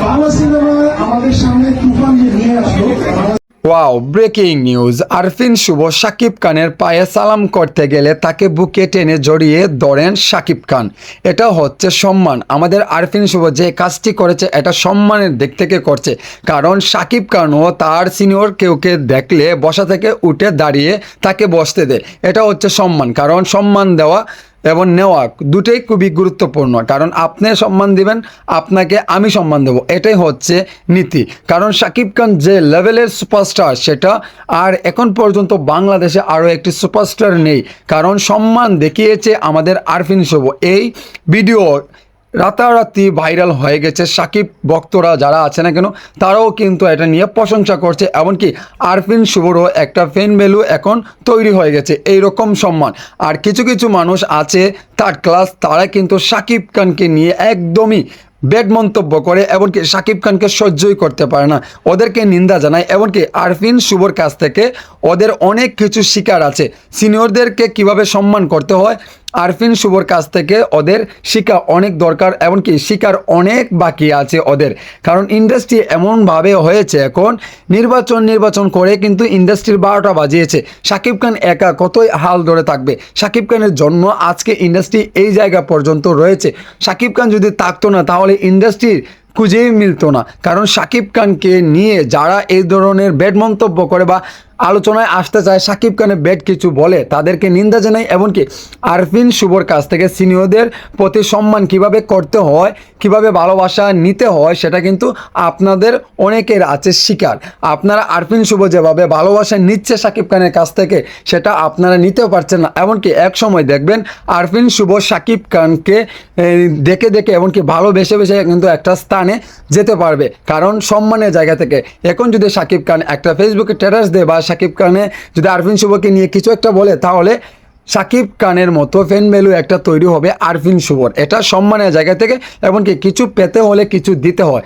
বাংলা সিনেমায় আমাদের সামনে তুফান যে নিয়ে আসলো। Wow, breaking news! Arefin Shuvo Shakib খানের পায়ে সালাম করতে গেলে তাকে বুকে টেনে জড়িয়ে ধরেন শাকিব খান। এটা হচ্ছে সম্মান। আমাদের আরফিন শুভ যে কাজটি করেছে এটা সম্মানের দিক থেকে করছে, কারণ শাকিব খানও তার সিনিয়র কেউকে দেখলে বসা থেকে উঠে দাঁড়িয়ে তাকে বসতে দেয়। এটা হচ্ছে সম্মান, কারণ সম্মান দেওয়া এবং নেওয়া দুটোই খুবই গুরুত্বপূর্ণ। কারণ আপনি সম্মান দিবেন, আপনাকে আমি সম্মান দেবো, এটাই হচ্ছে নীতি। কারণ শাকিব খান যে লেভেলের সুপারস্টার, সেটা আর এখন পর্যন্ত বাংলাদেশে আরও একটি সুপারস্টার নেই। কারণ সম্মান দেখিয়েছে আমাদের আরফিন শুভ। এই ভিডিও রাতারাতি ভাইরাল হয়ে গেছে। শাকিব ভক্তরা যারা আছে না কেন, তারাও কিন্তু এটা নিয়ে প্রশংসা করছে। এমনকি আরফিন শুভরও একটা ফ্যান ভ্যালু এখন তৈরি হয়ে গেছে এইরকম সম্মান। আর কিছু কিছু মানুষ আছে থার্ড ক্লাস, তারা কিন্তু শাকিব খানকে নিয়ে একদমই ব্যাড মন্তব্য করে, এমনকি শাকিব খানকে সহ্যই করতে পারে না, ওদেরকে নিন্দা জানায়। এমনকি আরফিন শুভর কাছ থেকে ওদের অনেক কিছু শিকার আছে। সিনিয়রদেরকে কিভাবে সম্মান করতে হয়, আরফিন শুভর কাছ থেকে ওদের শিক্ষা অনেক দরকার, এমনকি শিকার অনেক বাকি আছে ওদের। কারণ ইন্ডাস্ট্রি এমনভাবে হয়েছে, এখন নির্বাচন করে কিন্তু ইন্ডাস্ট্রির 12টা বাজিয়েছে। শাকিব খান একা কতই হাল ধরে থাকবে? শাকিব খানের জন্য আজকে ইন্ডাস্ট্রি এই জায়গা পর্যন্ত রয়েছে। শাকিব খান যদি থাকতো না, তাহলে ইন্ডাস্ট্রির খুঁজেই মিলতো না। কারণ শাকিব খানকে নিয়ে যারা এই ধরনের ব্যাড মন্তব্য করে বা আলোচনায় আসতে চায়, শাকিব খানের ব্যাড কিছু বলে, তাদেরকে নিন্দা জানাই। এমনকি আরফিন শুভর কাছ থেকে সিনিয়রদের প্রতি সম্মান কিভাবে করতে হয়, কিভাবে ভালোবাসা নিতে হয়, সেটা কিন্তু আপনাদের অনেকের আছে শিকার। আপনারা আরফিন শুভ যেভাবে ভালোবাসা নিচ্ছে শাকিব খানের কাছ থেকে, সেটা আপনারা নিতেও পারছেন না। এমনকি এক সময় দেখবেন আরফিন শুভ শাকিব খানকে দেখে দেখে এমনকি ভালোবেসে কিন্তু একটা স্থানে যেতে পারবে, কারণ সম্মানের জায়গা থেকে। এখন যদি শাকিব খান একটা ফেসবুকে স্ট্যাটাস দেয় বা শাকিব খানে যদি আরফিন শুভকে নিয়ে কিছু একটা বলে, তাহলে শাকিব খানের মতো ফ্যান ভ্যালু একটা তৈরি হবে আরফিন শুভর। এটা সম্মানের জায়গা থেকে, এমনকি কিছু পেতে হলে কিছু দিতে হয়।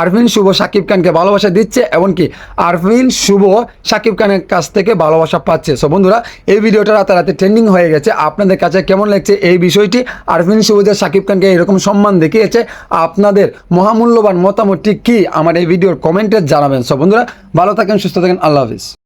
আরফিন শুভ শাকিব খানকে ভালোবাসা দিচ্ছে, এমনকি আরফিন শুভ শাকিব খানের কাছ থেকে ভালোবাসা পাচ্ছে। সো বন্ধুরা, এই ভিডিওটা রাতারাতি ট্রেন্ডিং হয়ে গেছে। আপনাদের কাছে কেমন লাগছে এই বিষয়টি? আরফিন শুভ যে শাকিব খানকে এরকম সম্মান দেখিয়েছে, আপনাদের মহামূল্যবান মতামতটি কি আমার এই ভিডিওর কমেন্টে জানাবেন। সো বন্ধুরা, ভালো থাকেন, সুস্থ থাকেন, আল্লাহ হাফিজ।